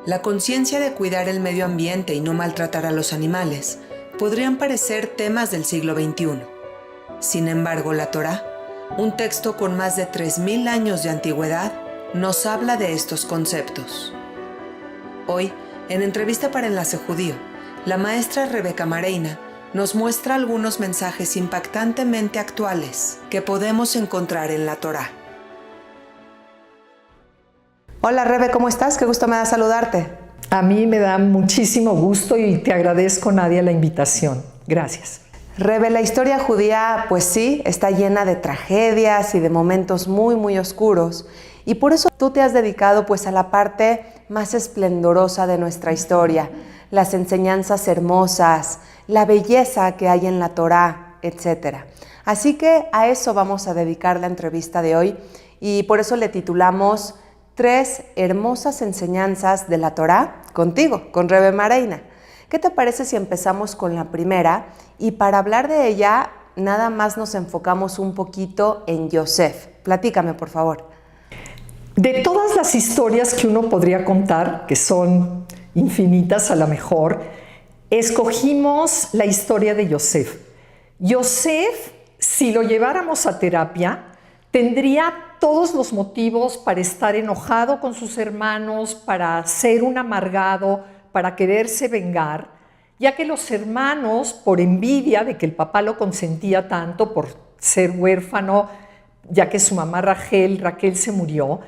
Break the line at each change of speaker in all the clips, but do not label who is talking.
La conciencia de cuidar el medio ambiente y no maltratar a los animales podrían parecer temas del siglo XXI. Sin embargo, la Torá, un texto con más de 3000 años de antigüedad, nos habla de estos conceptos. Hoy, en Entrevista para Enlace Judío, la maestra Rebeca Mareina nos muestra algunos mensajes impactantemente actuales que podemos encontrar en la Torá. Hola Rebe, ¿cómo estás? Qué gusto me da saludarte.
A mí me da muchísimo gusto y te agradezco, Nadia, la invitación. Gracias.
Rebe, la historia judía, pues sí, está llena de tragedias y de momentos muy oscuros. Y por eso tú te has dedicado pues a la parte más esplendorosa de nuestra historia, las enseñanzas hermosas, la belleza que hay en la Torá, etc. Así que a eso vamos a dedicar la entrevista de hoy y por eso le titulamos 3 hermosas enseñanzas de la Torá contigo, con Rebe Mareina. ¿Qué te parece si empezamos con la primera? Y para hablar de ella, nada más nos enfocamos un poquito en Yosef. Platícame, por favor.
De todas las historias que uno podría contar, que son infinitas a lo mejor, escogimos la historia de Yosef. Yosef, si lo lleváramos a terapia, tendría todos los motivos para estar enojado con sus hermanos, para ser un amargado, para quererse vengar, ya que los hermanos, por envidia de que el papá lo consentía tanto por ser huérfano, ya que su mamá Raquel se murió,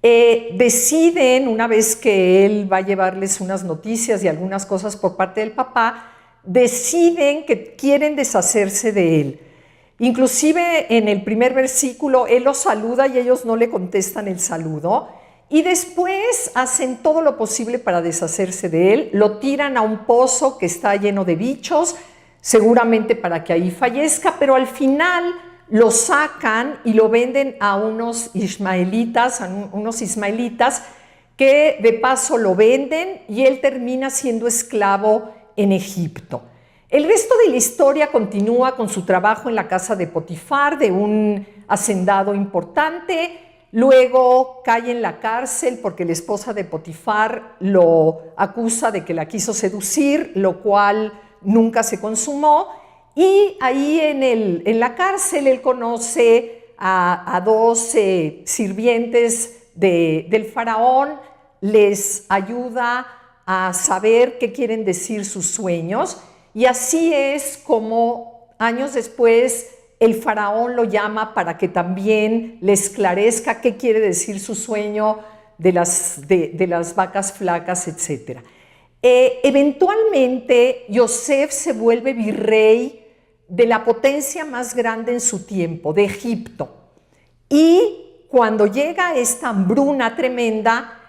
deciden, una vez que él va a llevarles unas noticias y algunas cosas por parte del papá, deciden que quieren deshacerse de él. Inclusive en el primer versículo él los saluda y ellos no le contestan el saludo y después hacen todo lo posible para deshacerse de él, lo tiran a un pozo que está lleno de bichos, seguramente para que ahí fallezca, pero al final lo sacan y lo venden a unos ismaelitas, que de paso lo venden y él termina siendo esclavo en Egipto. El resto de la historia continúa con su trabajo en la casa de Potifar, de un hacendado importante. Luego cae en la cárcel porque la esposa de Potifar lo acusa de que la quiso seducir, lo cual nunca se consumó. Y ahí en la cárcel él conoce a 2 sirvientes del faraón, les ayuda a saber qué quieren decir sus sueños. Y así es como años después el faraón lo llama para que también le esclarezca qué quiere decir su sueño de las vacas flacas, etc. Eventualmente Yosef se vuelve virrey de la potencia más grande en su tiempo, de Egipto. Y cuando llega esta hambruna tremenda,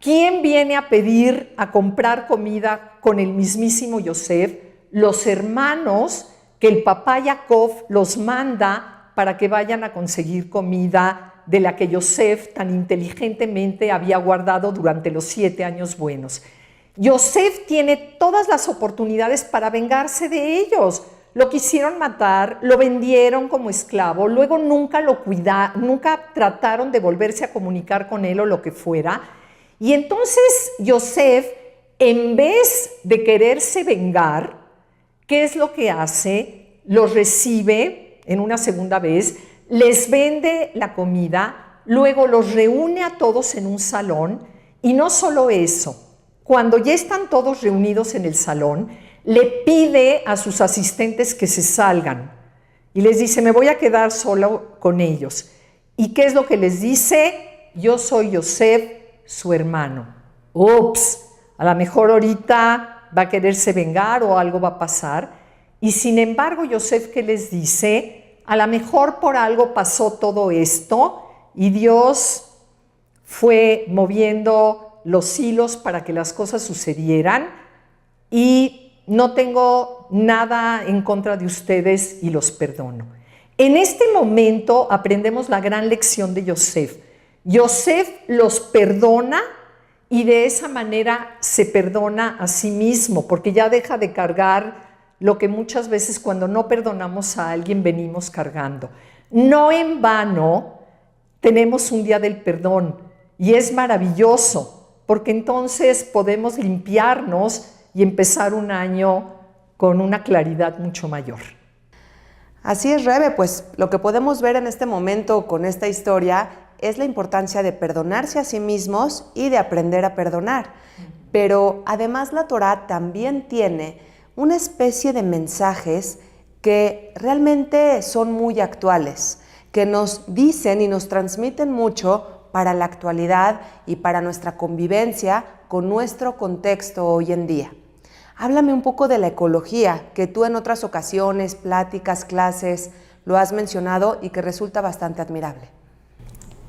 ¿quién viene a pedir, a comprar comida con el mismísimo Yosef? Los hermanos que el papá Jacob los manda para que vayan a conseguir comida de la que Yosef tan inteligentemente había guardado durante los 7 años buenos. Yosef tiene todas las oportunidades para vengarse de ellos. Lo quisieron matar, lo vendieron como esclavo, luego nunca lo cuidaron, nunca trataron de volverse a comunicar con él o lo que fuera. Y entonces Yosef, en vez de quererse vengar, ¿qué es lo que hace? Los recibe en una segunda vez, les vende la comida, luego los reúne a todos en un salón y no solo eso, cuando ya están todos reunidos en el salón, le pide a sus asistentes que se salgan y les dice, me voy a quedar solo con ellos. ¿Y qué es lo que les dice? Yo soy Yosef, su hermano. Ups, a lo mejor ahorita va a quererse vengar o algo va a pasar. Y sin embargo, Yosef, ¿qué les dice? A lo mejor por algo pasó todo esto y Dios fue moviendo los hilos para que las cosas sucedieran y no tengo nada en contra de ustedes y los perdono. En este momento aprendemos la gran lección de Yosef. Yosef los perdona y de esa manera se perdona a sí mismo, porque ya deja de cargar lo que muchas veces cuando no perdonamos a alguien venimos cargando. No en vano tenemos un día del perdón y es maravilloso porque entonces podemos limpiarnos y empezar un año con una claridad mucho mayor.
Así es, Rebe, pues lo que podemos ver en este momento con esta historia es la importancia de perdonarse a sí mismos y de aprender a perdonar. Pero además la Torá también tiene una especie de mensajes que realmente son muy actuales, que nos dicen y nos transmiten mucho para la actualidad y para nuestra convivencia con nuestro contexto hoy en día. Háblame un poco de la ecología, que tú en otras ocasiones, pláticas, clases, lo has mencionado y que resulta bastante admirable.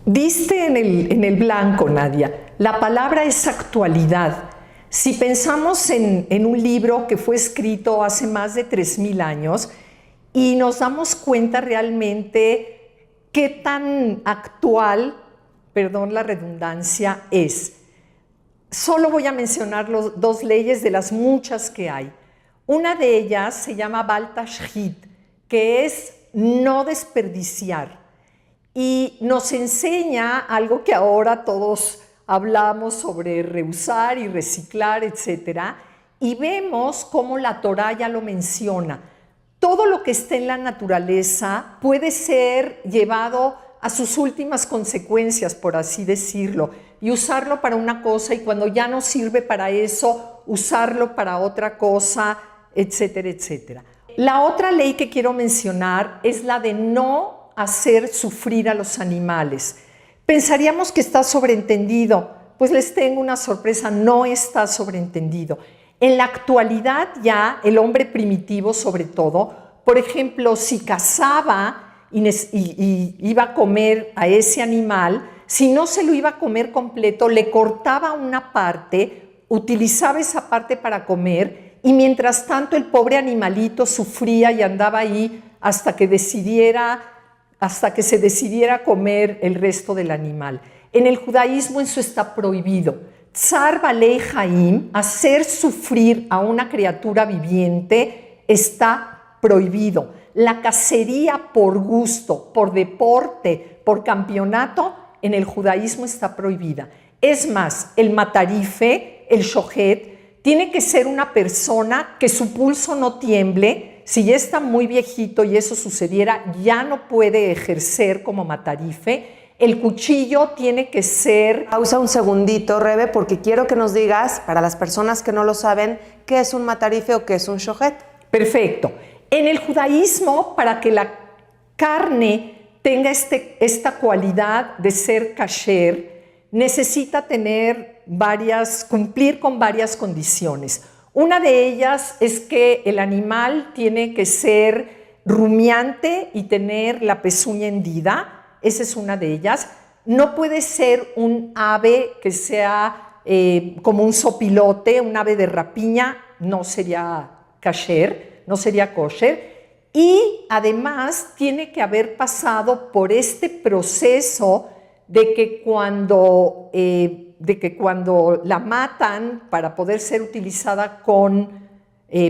Diste en el blanco, Nadia. La palabra es actualidad. Si pensamos en un libro que fue escrito hace más de 3000 años y nos damos cuenta realmente qué tan actual, perdón la redundancia, es. Solo voy a mencionar dos leyes de las muchas que hay. Una de ellas se llama Bal Tashchit, que es no desperdiciar. Y nos enseña algo que ahora todos hablamos sobre reusar y reciclar, etc. Y vemos cómo la Torá ya lo menciona. Todo lo que está en la naturaleza puede ser llevado a sus últimas consecuencias, por así decirlo, y usarlo para una cosa y cuando ya no sirve para eso, usarlo para otra cosa, etcétera, etcétera. La otra ley que quiero mencionar es la de no hacer sufrir a los animales. Pensaríamos que está sobreentendido, pues les tengo una sorpresa, no está sobreentendido. En la actualidad ya el hombre primitivo sobre todo, por ejemplo, si cazaba y iba a comer a ese animal, si no se lo iba a comer completo, le cortaba una parte, utilizaba esa parte para comer y mientras tanto el pobre animalito sufría y andaba ahí hasta que se decidiera comer el resto del animal. En el judaísmo eso está prohibido. Tzar balei haim, hacer sufrir a una criatura viviente, está prohibido. La cacería por gusto, por deporte, por campeonato, en el judaísmo está prohibida. Es más, el matarife, el shohet, tiene que ser una persona que su pulso no tiemble. Si ya está muy viejito y eso sucediera, ya no puede ejercer como matarife. El cuchillo tiene que ser...
Pausa un segundito, Rebe, porque quiero que nos digas, para las personas que no lo saben, qué es un matarife o qué es un shohet.
Perfecto. En el judaísmo, para que la carne tenga esta cualidad de ser kasher, necesita cumplir con varias condiciones. Una de ellas es que el animal tiene que ser rumiante y tener la pezuña hendida. Esa es una de ellas. No puede ser un ave que sea como un sopilote, un ave de rapiña, no sería kasher, no sería kosher. Y además tiene que haber pasado por este proceso de que cuando la matan para poder ser utilizada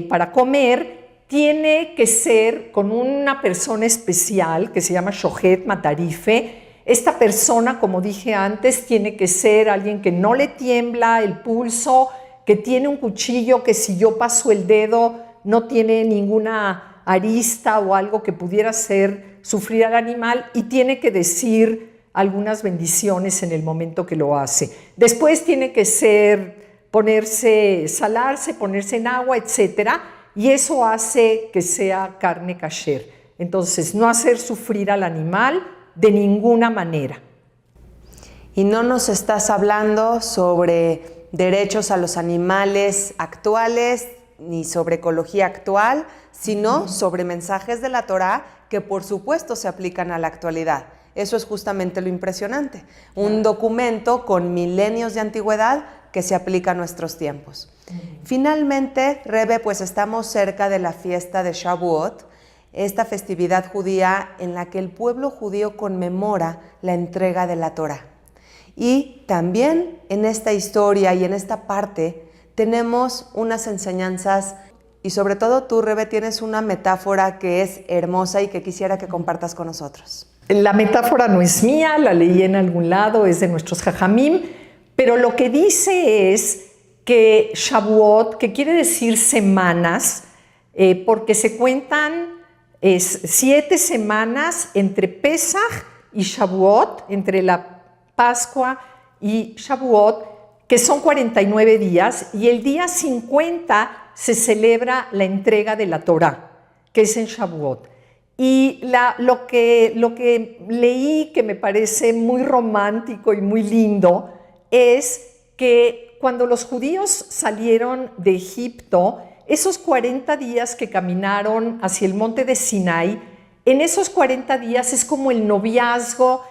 para comer, tiene que ser con una persona especial que se llama shohet matarife. Esta persona, como dije antes, tiene que ser alguien que no le tiembla el pulso, que tiene un cuchillo que si yo paso el dedo no tiene ninguna arista o algo que pudiera hacer sufrir al animal y tiene que decir algunas bendiciones en el momento que lo hace. Después tiene que salarse, ponerse en agua, etcétera, y eso hace que sea carne kasher. Entonces, no hacer sufrir al animal de ninguna manera.
Y no nos estás hablando sobre derechos a los animales actuales, ni sobre ecología actual, sino sobre mensajes de la Torá que por supuesto se aplican a la actualidad. Eso es justamente lo impresionante. Un documento con milenios de antigüedad que se aplica a nuestros tiempos. Finalmente, Rebe, pues estamos cerca de la fiesta de Shavuot, esta festividad judía en la que el pueblo judío conmemora la entrega de la Torá. Y también en esta historia y en esta parte tenemos unas enseñanzas y sobre todo tú, Rebe, tienes una metáfora que es hermosa y que quisiera que compartas con nosotros.
La metáfora no es mía, la leí en algún lado, es de nuestros jajamim, Pero lo que dice es que Shavuot, que quiere decir semanas, porque se cuentan 7 semanas entre Pesaj y Shavuot, entre la Pascua y Shavuot, que son 49 días, y el día 50 se celebra la entrega de la Torá, que es en Shavuot. Y lo que leí, que me parece muy romántico y muy lindo, es que cuando los judíos salieron de Egipto, esos 40 días que caminaron hacia el monte de Sinai, en esos 40 días es como el noviazgo,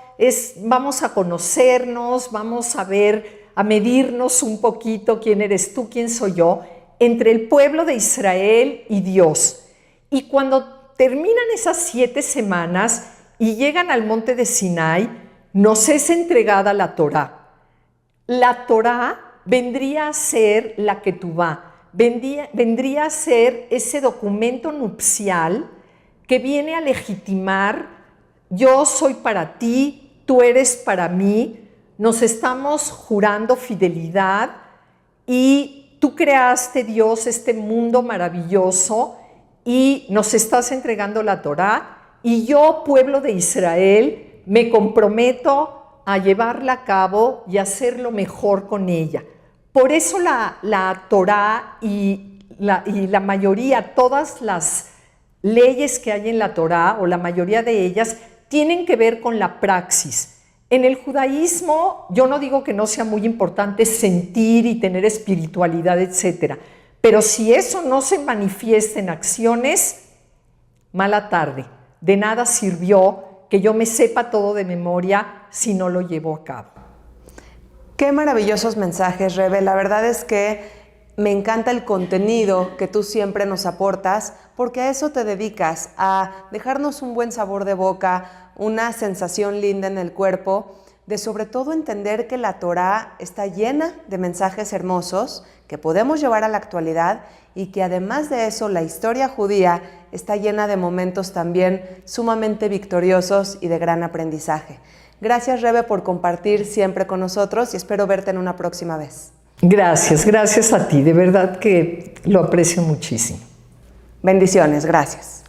vamos a conocernos, vamos a ver, a medirnos un poquito quién eres tú, quién soy yo, entre el pueblo de Israel y Dios. Y cuando terminan esas 7 semanas y llegan al monte de Sinai, nos es entregada la Torá. La Torá vendría a ser la Ketubá, vendría a ser ese documento nupcial que viene a legitimar: yo soy para ti, tú eres para mí, nos estamos jurando fidelidad y tú creaste, Dios, este mundo maravilloso y nos estás entregando la Torá, y yo, pueblo de Israel, me comprometo a llevarla a cabo y hacerlo mejor con ella. Por eso la Torá y la mayoría, todas las leyes que hay en la Torá, o la mayoría de ellas, tienen que ver con la praxis. En el judaísmo, yo no digo que no sea muy importante sentir y tener espiritualidad, etcétera, pero si eso no se manifiesta en acciones, mala tarde. De nada sirvió que yo me sepa todo de memoria si no lo llevo a cabo.
Qué maravillosos mensajes, Rebe. La verdad es que me encanta el contenido que tú siempre nos aportas, porque a eso te dedicas, a dejarnos un buen sabor de boca, una sensación linda en el cuerpo, de sobre todo entender que la Torá está llena de mensajes hermosos que podemos llevar a la actualidad, y que además de eso la historia judía está llena de momentos también sumamente victoriosos y de gran aprendizaje. Gracias, Rebe, por compartir siempre con nosotros, y espero verte en una próxima vez.
Gracias a ti, de verdad que lo aprecio muchísimo.
Bendiciones, gracias.